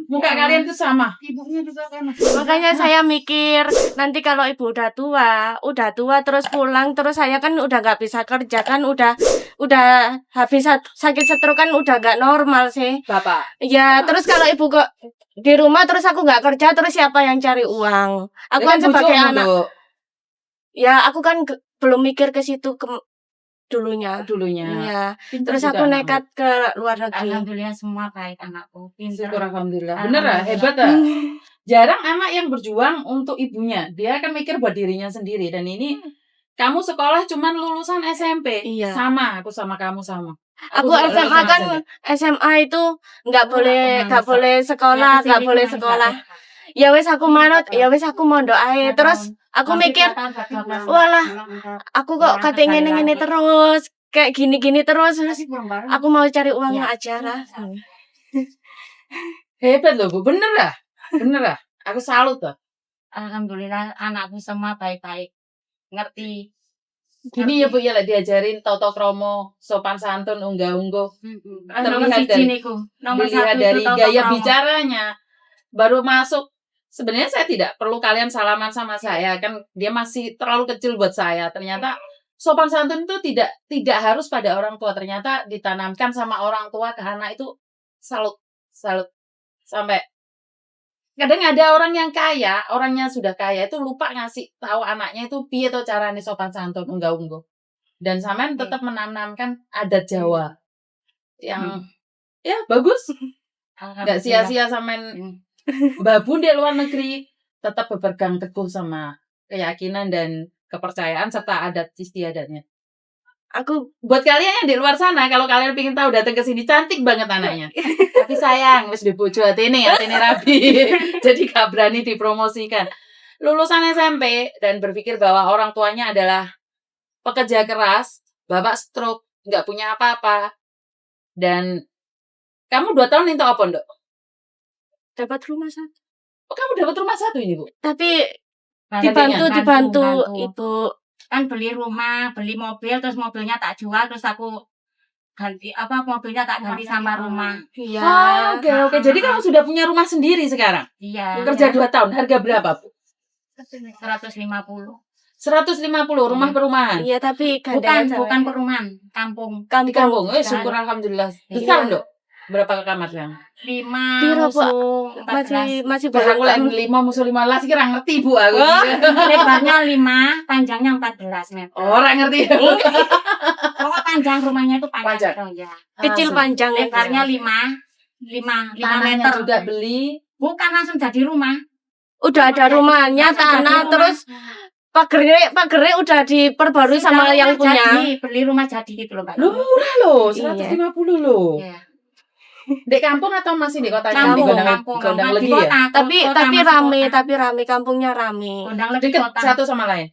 Muka kalian tuh sama. Ibunya juga kan. Makanya saya mikir nanti kalau ibu udah tua terus pulang terus saya kan udah nggak bisa kerja kan udah habis sakit stroke kan udah nggak normal sih. Bapak. Ya terus kalau ibu kok di rumah terus aku nggak kerja terus siapa yang cari uang? Aku kan sebagai anak. Ya aku kan belum mikir ke situ dulunya. Iya. Terus aku nekat ke luar negeri. Alhamdulillah semua baik anakku. Pintar. Syukur alhamdulillah. Bener lah, hebat lah. Jarang anak yang berjuang untuk ibunya. Dia akan mikir buat dirinya sendiri. Dan ini kamu sekolah cuman lulusan SMP. Iya. Sama, aku sama kamu sama. Aku SMA kan SMA itu nggak boleh sekolah. Ya wes aku manut, ya wes aku mondok ae. Terus aku mikir, walah, aku kok katanya ngene terus, kayak gini terus. Aku mau cari uangnya aja lah. Hebat loh Bu, bener lah. Aku salut loh. Alhamdulillah anakku semua baik-baik, ngerti. Gini ya Bu ya lah diajarin toto kromo, sopan santun, unggah-ungguh. Dilihat dari gaya bicaranya, baru masuk. Sebenarnya saya tidak perlu kalian salaman sama saya, kan dia masih terlalu kecil buat saya. Ternyata sopan santun itu tidak harus pada orang tua. Ternyata ditanamkan sama orang tua ke anak itu salut. Sampai kadang ada orang yang kaya, orangnya sudah kaya itu lupa ngasih tahu anaknya itu piye to carane sopan santun, unggah-ungguh. Dan sampean tetap menanamkan adat Jawa yang ya bagus. Enggak sia-sia sampean babu di luar negeri tetap berpegang teguh sama keyakinan dan kepercayaan serta adat istiadatnya. Aku buat kalian yang di luar sana, kalau kalian pengen tahu datang ke sini, cantik banget anaknya. Tapi sayang, wis dibojo atene rabi. Jadi gak berani dipromosikan. Lulusan SMP dan berpikir bahwa orang tuanya adalah pekerja keras, bapak stroke, nggak punya apa-apa. Dan kamu 2 tahun itu apa, Ndok? Dapat rumah 1. Oh, kamu dapat rumah 1 ini, Bu? Tapi dibantu Ibu. Kan beli rumah, beli mobil, terus mobilnya tak jual, terus aku ganti mobilnya tak ganti sama rumah. Iya. Oke. Jadi kamu sudah punya rumah sendiri sekarang? Iya. Kerja 2 tahun. Harga berapa, Bu? 150. 150 rumah perumahan. Iya, tapi bukan perumahan, kampung. Di kampung. Syukur alhamdulillah. Besar, Ndok. Berapa kamar yang? 5 Piro, musuh, masih banyak. 5 musuh 15 kira ngerti Bu aku. Lebarnya 5, panjangnya 14 meter. Orang ngerti. Pokoknya panjang rumahnya itu panjang. Ya. Kecil panjang, lebarnya 5 meter. Juga beli. Bukan langsung jadi rumah. Udah ada rumahnya, tanah, terus pagernya udah diperbarui sama yang punya. Beli rumah jadi gitu loh, Mbak. Lu murah loh, 150 loh. Iya. Di kampung atau masih di kota? Kampung lagi ya? Tapi rame, kampungnya rame. Dekat satu sama lain?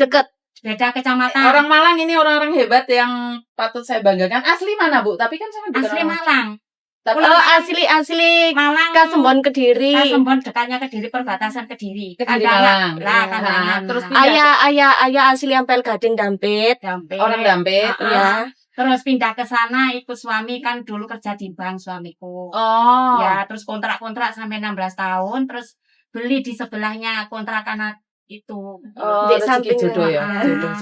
Deket. Beda kecamatan. Orang Malang ini orang-orang hebat yang patut saya banggakan. Asli mana, Bu? Tapi kan saya asli Malang. Tapi asli Malang. Kasembon Kediri. Kasembon dekatnya Kediri, perbatasan Kediri. Malang. Terus ayah asli Ampel Gading Dampit. Orang Dampit. Iya. Terus pindah ke sana ikut suami, kan dulu kerja di bank suamiku. Oh. Ya, terus kontrak sampai 16 tahun, terus beli di sebelahnya kontrakan itu. Di samping jodoh ya. Jodoh.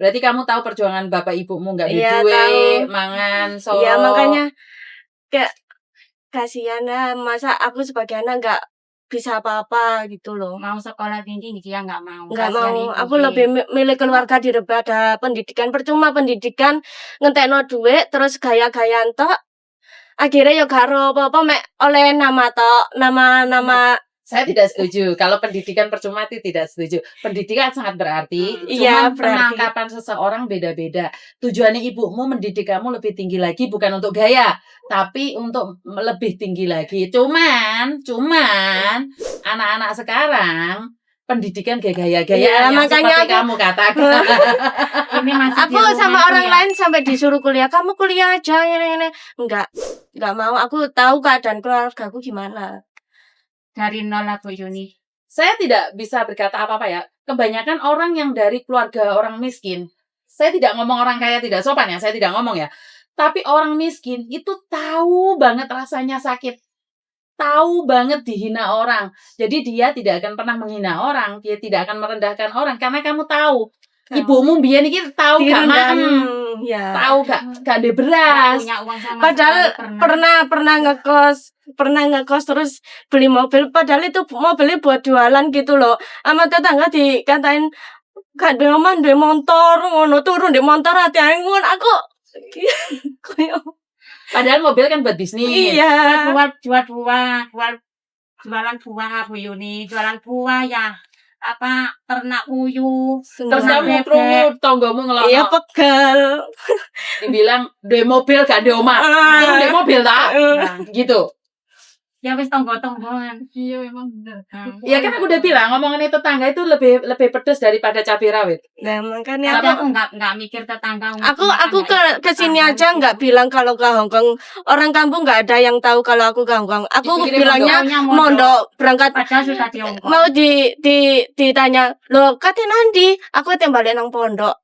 Berarti kamu tahu perjuangan bapak ibumu nggak duwe, mangan, solo. Iya, makanya kayak kasihan lah, masa aku sebagai anak nggak bisa apa-apa gitu loh. Mau sekolah tinggi dia nggak mau. Nggak mau. Aku lebih milih keluarga daripada pendidikan. Percuma pendidikan ngentekno duit terus gaya-gayaan tok. Akhirnya ya gak apa-apa mek oleh nama tok, nama. Saya tidak setuju. Kalau pendidikan percuma itu tidak setuju. Pendidikan sangat berarti. Iya, penangkapan seseorang beda-beda. Tujuannya ibumu mendidik kamu lebih tinggi lagi bukan untuk gaya, tapi untuk lebih tinggi lagi. Cuman anak-anak sekarang pendidikan gaya-gayaan makanya seperti kamu katakan. Ini masih aku sama orang lain sampai disuruh kuliah. Kamu kuliah aja ini. Enggak mau. Aku tahu keadaan keluargaku gimana. Dari nol lah Bu Yuni. Saya tidak bisa berkata apa-apa ya. Kebanyakan orang yang dari keluarga orang miskin, saya tidak ngomong orang kaya tidak sopan ya, saya tidak ngomong ya. Tapi orang miskin itu tahu banget rasanya sakit. tahu banget dihina orang. Jadi dia tidak akan pernah menghina orang, dia tidak akan merendahkan orang karena kamu tahu. Ibumu biyen iki tahu gak makan, ya. tahu gak ada beras. Punya uang sama Padahal sekali, pernah ngekos terus beli mobil, padahal itu mobilnya buat jualan gitu loh. Sama tetangga dikatain gak duwe omah duwe motor, ngono turun di motor hati ngono aku. Koyo Padahal mobil kan buat bisnis. iya. jualan buah Bu Yuni, jualan buah ya. Apa ternak puyuh, Terus Ternak kamu bebek. krungu tonggomu ngelono. Iya pegal. Dibilang duwe mobil gak duwe omah. Ah. Yang duwe mobil tak? Nah, Gitu. ya wis tonggo-tonggoan. Iya memang bener. Ya kan aku udah bilang ngomongan tetangga itu lebih pedes daripada cabai rawit. Nah, makanya Tapi aku aku nggak mikir tetangga. aku ke sini aja nggak bilang kalau ke Hong Kong. Orang kampung nggak ada yang tahu kalau aku ke Hong Kong. Aku Dipikirnya bilangnya mondok. mondok berangkat. Padahal sudah diongkos. Mau ditanya, "Loh, kate nanti?" Aku balik nang pondok.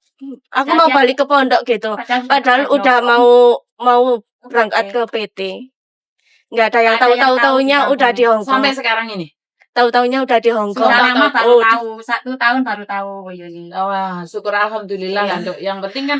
Aku mau Jadi- balik ke pondok gitu. Padahal udah mau berangkat ke PT. Nggak ada yang Nggak ada yang tahu-taunya tahu udah di Hong Kong. Sampai sekarang ini. Tahu-taunya udah di Hong Kong. Sudah lama baru Oh, tahu, 1 tahun baru tahu Bu Yuni. Wah, syukur alhamdulillah Iya. lah, Dok. Yang penting kan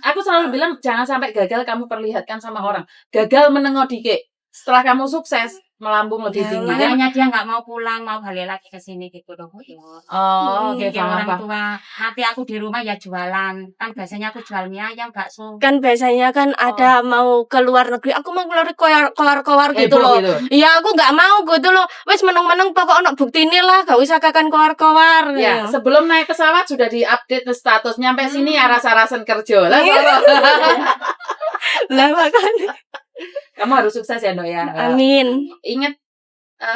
aku selalu bilang jangan sampai gagal kamu perlihatkan sama orang. Gagal menengok dikit. Setelah kamu sukses, melambung lebih Ya, tinggi. makanya- Kan? Makanya dia nggak mau pulang, mau balik lagi ke sini gitu loh Bu Yuni. Oh, oke, Kayak orang paham. tua, nanti aku di rumah ya jualan. Kan biasanya aku jual mie ayam, bakso. Kan biasanya kan ada mau ke luar negeri. Aku mau keluar keluar gitu Heboh loh. gitu. Iya, aku nggak mau gitu loh. Wes meneng-meneng pokok ono buktine lah, gak usah kakan keluar-keluar. Ya, sebelum naik pesawat sudah diupdate status. Nyampe sini aras-arasan kerja. Lah, sono. Lah makanya. Kamu harus sukses ya, Dok ya. Amin. Ingat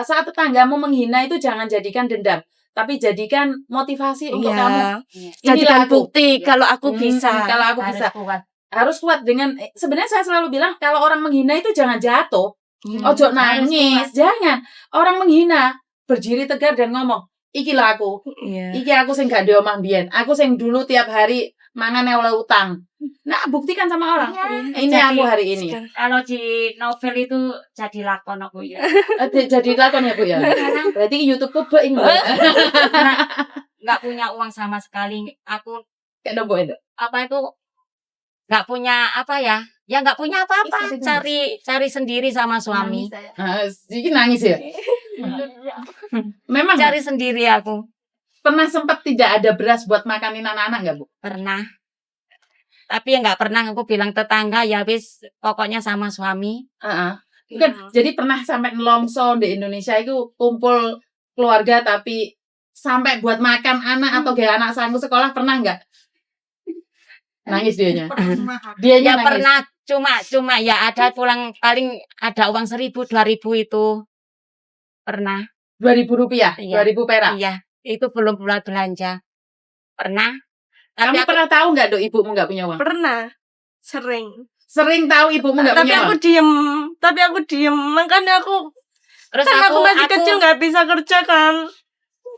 saat tetanggamu menghina itu jangan jadikan dendam, tapi jadikan motivasi untuk kamu. Iya. Inilah Jadikan aku. bukti kalau aku bisa. Kalau aku Harus bisa. kuat. Harus kuat dengan sebenarnya saya selalu bilang kalau orang menghina itu jangan jatuh. Hmm. Ojo Harus nangis, jangan. Orang menghina berdiri tegar dan ngomong, "Iki lah aku. Iya. Iki aku sing gak ndek omah mbiyen. Aku sing dulu tiap hari mangan oleh utang." Nah, buktikan sama orang. Ini Jadi- aku hari ini. Kalau di novel itu jadi lakon Bu Yuni. Jadi lakon ya, Bu ya. Berarti YouTube-ku being. Nggak punya uang sama sekali. Aku Kayak nopo itu. apa itu nggak punya apa ya? Ya nggak punya apa-apa. Cari sendiri sama suami. Nah, sedikit nangis ya. Memang Cari sendiri aku. pernah sempat tidak ada beras buat makanin anak-anak nggak, Bu? Pernah. Tapi ya nggak pernah aku bilang tetangga ya wis pokoknya sama suami. Heeh. Kan jadi pernah sampai nelongso di Indonesia itu kumpul keluarga tapi sampai buat makan anak atau kayak anak sanggup sekolah pernah nggak? Nangis dianya. Dianya Ya nangis. pernah cuma ya ada pulang paling ada uang 1.000 2.000 itu. Pernah. 2.000 rupiah, Iya. 2.000 perak. Iya, itu belum bulan belanja. Pernah. Tapi Kamu aku pernah tahu nggak, Dok, ibumu nggak punya uang? Pernah. Sering. Sering tahu ibumu nggak Tapi punya aku uang. diem. Makanya aku terus kan aku masih kecil nggak bisa kerja kan.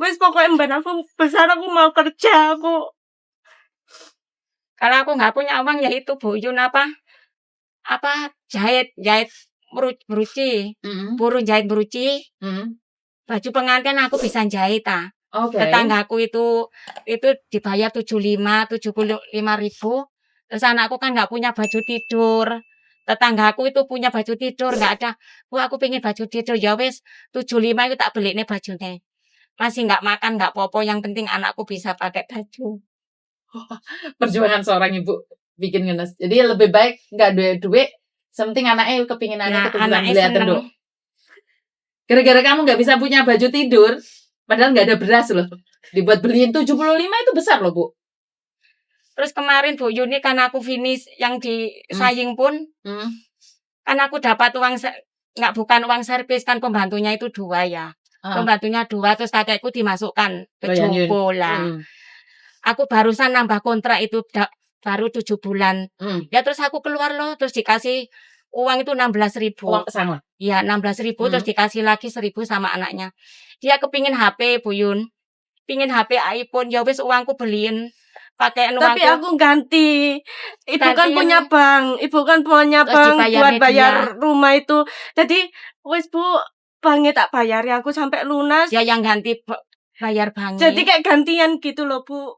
Wes pokoknya mbak aku besar aku mau kerja aku. kalau aku nggak punya uang ya itu Bu Yun apa jahit beruci, Mm-mm. burung jahit beruci, Mm. baju pengantin aku bisa jahit ah. Oke. Tetanggaku itu dibayar 75.000. Terus anakku kan nggak punya baju tidur. Tetanggaku itu punya baju tidur, nggak ada. Bu, aku pengen baju tidur. Ya wes 75 itu tak beli nih bajunya. Masih nggak makan, nggak popo. Yang penting anakku bisa pakai baju. Perjuangan seorang ibu bikin ngenes. Jadi lebih baik nggak duit, sementing anaknya kepingin anaknya ketemu anaknya lihat seneng. Dok. Gara-gara kamu nggak bisa punya baju tidur, padahal nggak ada beras loh. Dibuat beliin 75 itu besar loh, Bu. Terus kemarin Bu Yuni kan aku finish yang di Saying pun, Hmm. kan aku dapat uang, bukan uang servis, kan pembantunya itu 2 ya. Ah. Pembantunya 2, terus kakekku dimasukkan ke Oh, ya, Yun. Jompo lah. Hmm. Aku barusan nambah kontrak itu baru 7 bulan. Hmm. Ya terus aku keluar loh, terus dikasih uang itu 16.000. Uang pesangon. Ya 16.000, terus dikasih lagi 1.000 sama anaknya. Dia kepingin HP Bu Yun. Pingin HP iPhone, ya wis uangku beliin pakai Tapi aku ganti. Ibu Ganti kan yang- punya bank. Ibu kan punya Terus bank dibayar buat media. bayar rumah itu. Jadi wis Bu, banknya tak bayari aku sampai lunas. ya yang ganti bayar banknya. Jadi kayak gantian gitu loh Bu.